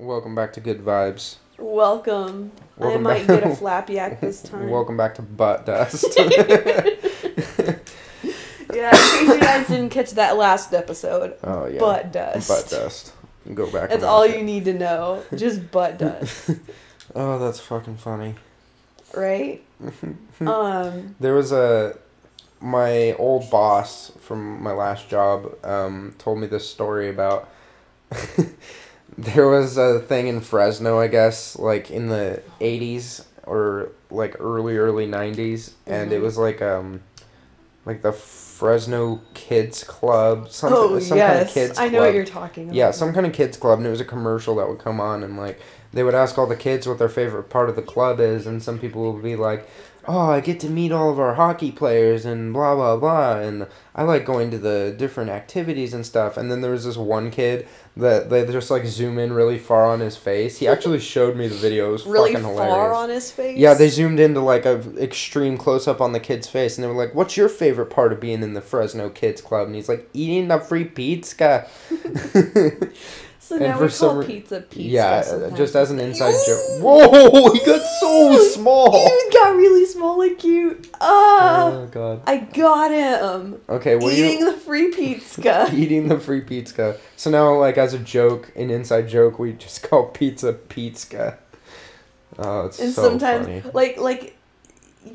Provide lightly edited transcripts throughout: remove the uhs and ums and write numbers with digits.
Welcome back to Good Vibes. Welcome. I Welcome might back. get a flap yak this time. Welcome back to Butt Dust. Yeah, in case you guys didn't catch that last episode. Oh, yeah. Butt dust. Butt Dust. Go back. That's and all watch you it. need to know. Just butt dust. Oh, that's fucking funny. Right? There was my old boss from my last job told me this story about there was a thing in Fresno, I guess, like in the 80s or like early 90s, and it was like the Fresno Kids Club, some kind of kids club. I know what you're talking about. Yeah, some kind of kids club, and it was a commercial that would come on, and like they would ask all the kids what their favorite part of the club is, and some people would be like, "Oh, I get to meet all of our hockey players and blah blah blah, and I like going to the different activities and stuff." And then there was this one kid that they just like zoom in really far on his face. He actually showed me the video. It was really fucking hilarious. far on his face? Yeah, they zoomed into like a extreme close up on the kid's face, and they were like, "What's your favorite part of being in the Fresno Kids Club?" And he's like, "Eating the free pizza." So now we call pizza pizza. Yeah, just as an inside joke. Whoa, he got so small. He got really small and cute. Oh god. I got him. Okay, what eating the free pizza. Eating the free pizza. So now, like as a joke, an inside joke, we just call pizza pizza. Oh, it's and so sometimes, funny. like,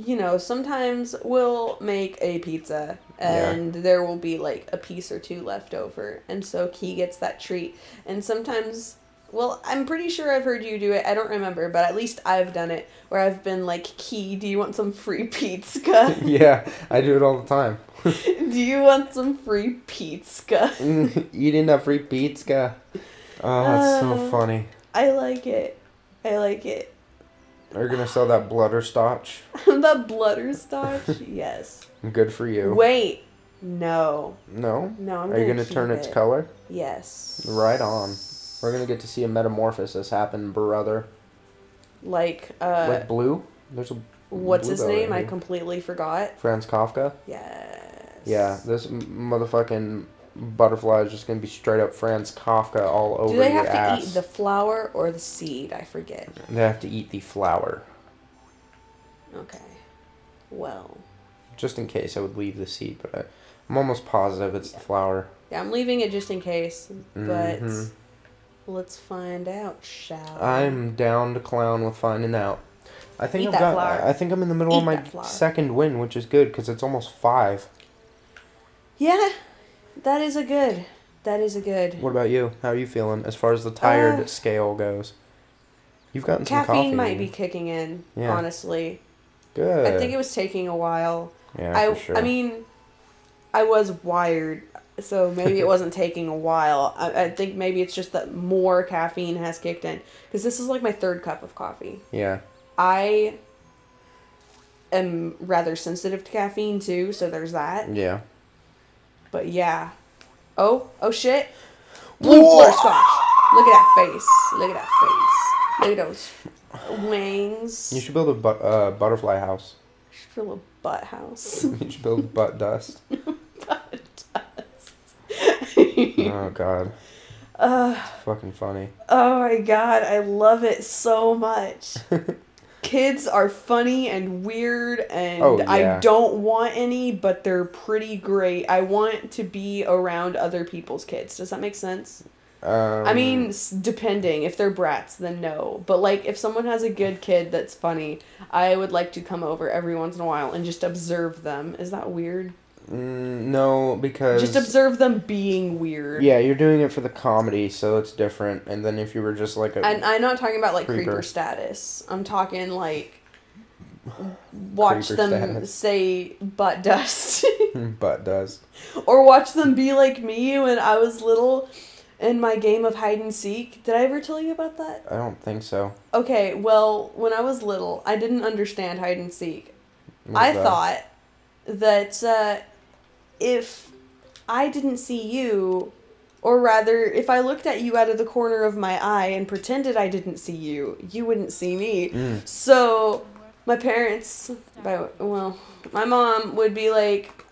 you know, sometimes we'll make a pizza and there will be like a piece or two left over, and so Key gets that treat. And sometimes, well, I'm pretty sure I've heard you do it. I don't remember, but at least I've done it where I've been like, "Key, do you want some free pizza?" Yeah, I do it all the time. Do you want some free pizza? Eating that free pizza. Oh, that's so funny. I like it. I like it. Are you gonna sell that blutterscotch? The blutterscotch? Yes. Good for you. Wait. No. No? No, I'm Are you gonna gonna turn keep its it. color? Yes. Right on. We're gonna get to see a metamorphosis happen, brother. Like blue? There's a what's blue his guy name? right I here. completely forgot. Franz Kafka? Yes. Yeah, this motherfucking butterfly is just gonna be straight up Franz Kafka all over Do they your have to ass. eat the flower or the seed? I forget. They have to eat the flower. Okay. Well. Just in case, I would leave the seed, but I'm almost positive it's the flower. Yeah, I'm leaving it just in case, but Mhm. let's find out, shall we? I'm down to clown with finding out. I think Eat that flower. I think I'm in the middle Eat of my that flower. second win, which is good because it's almost 5. Yeah, that is a good. That is a good. What about you? How are you feeling as far as the tired scale goes? You've gotten some coffee. Caffeine might be kicking in, honestly. Good. I think it was taking a while. Yeah, for sure. I mean, I was wired, so maybe it wasn't taking a while. I think maybe it's just that more caffeine has kicked in. Because this is like my 3rd cup of coffee. Yeah. I am rather sensitive to caffeine too, so there's that. Yeah. But yeah. Oh shit. Blue butterscotch. Look at that face. Look at that face. Look at those wings. You should build a butterfly house. I should feel a butt house. You should build butt dust. Butt dust. Oh, God. It's fucking funny. Oh my god, I love it so much. Kids are funny and weird, and I don't want any, but they're pretty great. I want to be around other people's kids. Does that make sense? I mean, depending. If they're brats, then no. But, like, if someone has a good kid that's funny, I would like to come over every once in a while and just observe them. Is that weird? No, because... Just observe them being weird. Yeah, you're doing it for the comedy, so it's different. And then if you were just like a... And I'm not talking about, like, creeper status. I'm talking, like, watch them say butt dust. Butt dust. Or watch them be like me when I was little in my game of hide and seek. Did I ever tell you about that? I don't think so. Okay, well, when I was little, I didn't understand hide and seek. I thought that if I didn't see you, or rather, if I looked at you out of the corner of my eye and pretended I didn't see you, you wouldn't see me. So my parents, my mom would be like,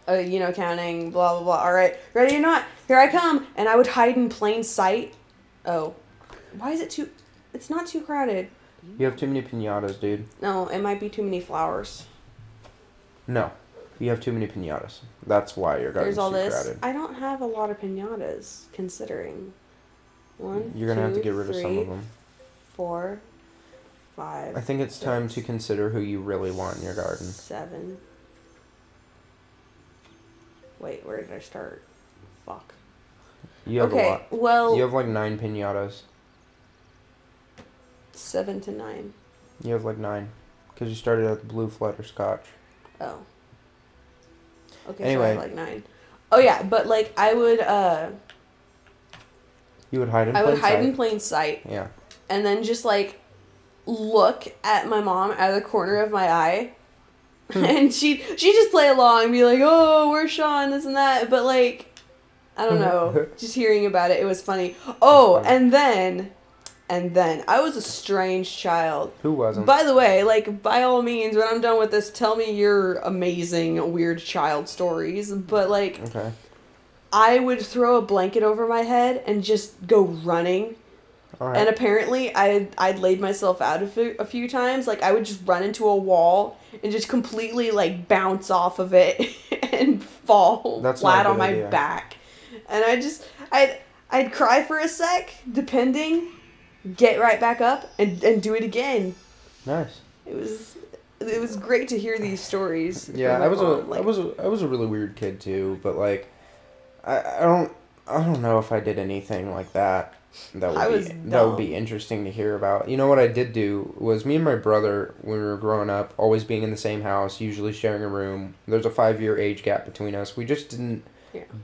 counting, blah, blah, blah. All right, ready or not? Here I come. And I would hide in plain sight Oh. Why is it too... It's not too crowded. You have too many piñatas, dude. No, it might be too many flowers. No. You have too many piñatas. That's why your garden's too crowded. I don't have a lot of piñatas, considering. 1, You're going to have to get rid of some of them. 4, 5. I think it's 6, time to consider who you really want in your garden. 7. Wait, where did I start? Fuck. You have a lot. Well... You have like 9 piñatas. 7 to 9. You have like 9. Because you started at the blue flutterscotch. Oh. Okay, anyway. So I have like 9. Oh yeah, but like I would You would hide in plain sight? I would hide in plain sight. Yeah. And then just like look at my mom out of the corner of my eye. And she just play along and be like, "Oh, where's Sean?" This and that. But like I don't know. Just hearing about it, it was funny. Oh, and then I was a strange child. Who wasn't? By the way, like, by all means, when I'm done with this, tell me your amazing, weird child stories. But, like, okay. I would throw a blanket over my head and just go running. All right. And apparently, I'd laid myself out a few times. Like, I would just run into a wall and just completely, like, bounce off of it and fall flat on my back. And I'd cry for a sec, depending... Get right back up and do it again. Nice. It was great to hear these stories. Yeah, I was a really weird kid too, but like I don't know if I did anything like that that would be interesting to hear about. You know what I did do was me and my brother when we were growing up, always being in the same house, usually sharing a room. There's a 5-year age gap between us. We just didn't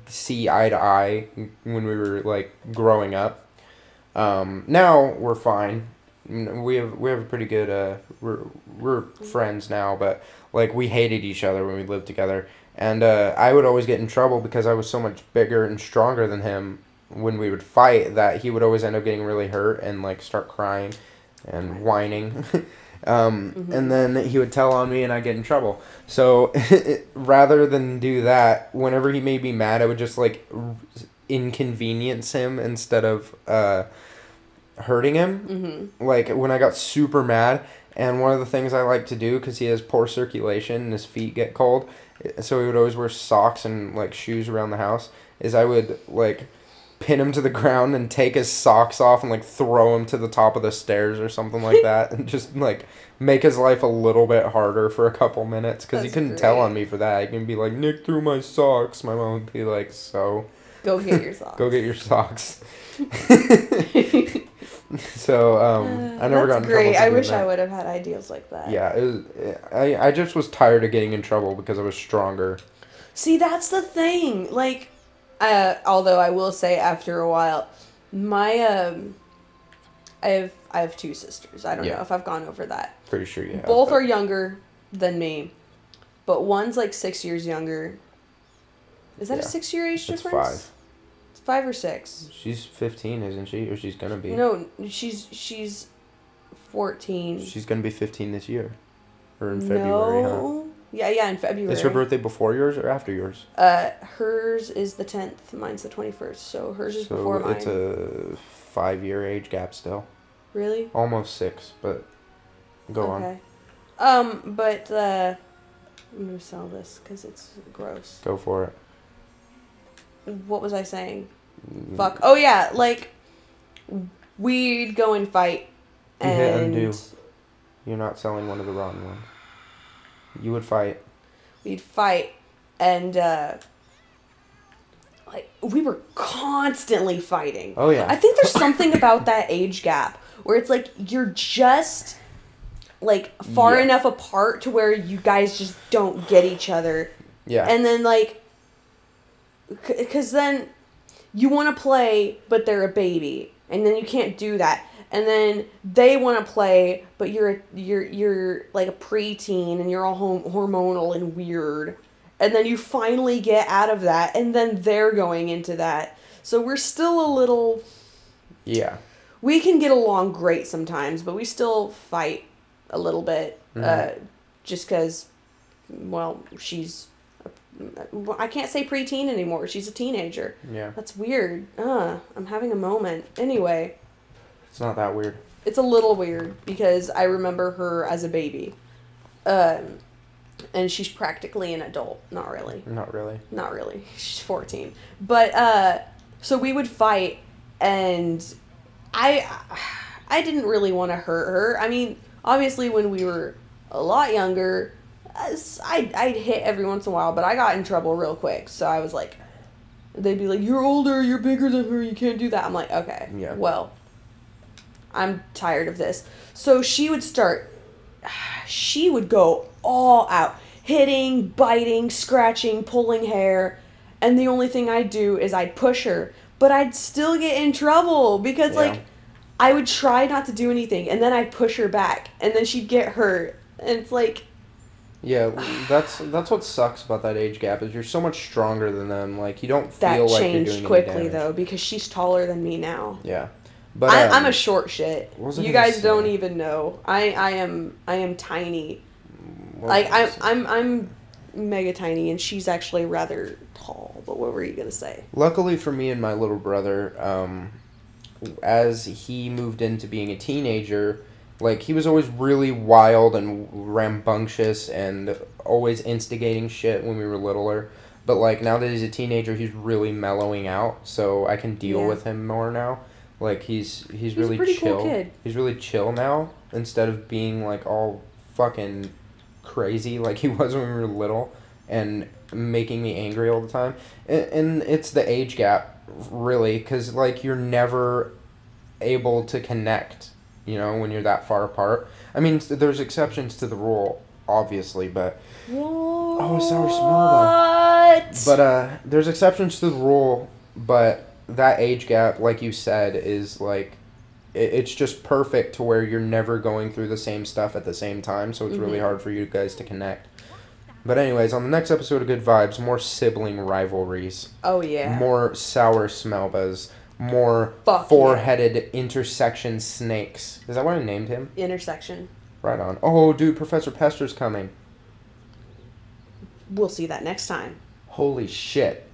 see eye to eye when we were like growing up. Now we're fine. We have a pretty good we're friends now, but like we hated each other when we lived together, and I would always get in trouble because I was so much bigger and stronger than him when we would fight that he would always end up getting really hurt and like start crying and whining. And then he would tell on me and I'd get in trouble. So rather than do that, whenever he made me mad, I would just like inconvenience him instead of hurting him. Mm-hmm. Like when I got super mad, and one of the things I like to do, because he has poor circulation and his feet get cold, so he would always wear socks and like shoes around the house, is I would like pin him to the ground and take his socks off and like throw him to the top of the stairs or something like that, and just like make his life a little bit harder for a couple minutes, because he couldn't tell on me for that. He can be like, "Nick threw my socks." My mom would be like, "So go get your socks." Go get your socks. So I never got in trouble. That's great. I wish I would have had ideas like that. Yeah, it was. I just was tired of getting in trouble because I was stronger. See, that's the thing. Like, although I will say, after a while, my I have 2 sisters. I don't know if I've gone over that. Pretty sure you have. Both are younger than me, but one's like 6 years younger. Is that a 6-year age difference? 5. 5 or 6. She's 15, isn't she? Or she's gonna be. No, she's 14. She's gonna be 15 this year, or in February, huh? Yeah, in February. Is her birthday before yours or after yours? Hers is the 10th. Mine's the 21st. So hers is before mine. It's a 5-year age gap still. Really? Almost 6, but go on. Okay. But I'm gonna sell this because it's gross. Go for it. What was I saying? Fuck. Oh yeah, like we'd go and fight, and hit undo. You're not selling one of the rotten ones. You would fight. We'd fight, and like we were constantly fighting. Oh yeah. I think there's something about that age gap where it's like you're just like far enough apart to where you guys just don't get each other. Yeah. And then like. Because then you want to play, but they're a baby, and then you can't do that. And then they want to play, but you're like a preteen, and you're all hormonal and weird. And then you finally get out of that, and then they're going into that. So we're still a little. Yeah. We can get along great sometimes, but we still fight a little bit, just because, well, she's I can't say preteen anymore. She's a teenager. Yeah. That's weird. I'm having a moment. Anyway. It's not that weird. It's a little weird because I remember her as a baby. And she's practically an adult. Not really. Not really. Not really. She's 14. But, so we would fight, and I didn't really want to hurt her. I mean, obviously when we were a lot younger, I'd hit every once in a while, but I got in trouble real quick. So I was like, they'd be like, you're older, you're bigger than her, you can't do that. I'm like, okay, yeah. Well, I'm tired of this. So she would go all out, hitting, biting, scratching, pulling hair, and the only thing I'd do is I'd push her, but I'd still get in trouble because like I would try not to do anything, and then I'd push her back, and then she'd get hurt, and it's like, yeah, that's what sucks about that age gap is you're so much stronger than them. Like you don't feel like you're doing any damage. That changed quickly though because she's taller than me now. Yeah. But I'm a short shit. You guys don't even know. I am tiny. Like I'm mega tiny, and she's actually rather tall. But what were you gonna say? Luckily for me and my little brother, as he moved into being a teenager, like he was always really wild and rambunctious and always instigating shit when we were littler. But like now that he's a teenager, he's really mellowing out, so I can deal with him more now. Like he's really a pretty chill. Cool kid. He's really chill now instead of being like all fucking crazy like he was when we were little and making me angry all the time. And it's the age gap really, because like you're never able to connect, you know, when you're that far apart. I mean, there's exceptions to the rule, obviously, but oh, sour smell though. But there's exceptions to the rule, but that age gap, like you said, is like it's just perfect to where you're never going through the same stuff at the same time, so it's really hard for you guys to connect. But anyways, on the next episode of Good Vibes, more sibling rivalries. Oh yeah. More sour smelbas. More four-headed intersection snakes. Is that what I named him? Intersection. Right on. Oh, dude, Professor Pester's coming. We'll see that next time. Holy shit.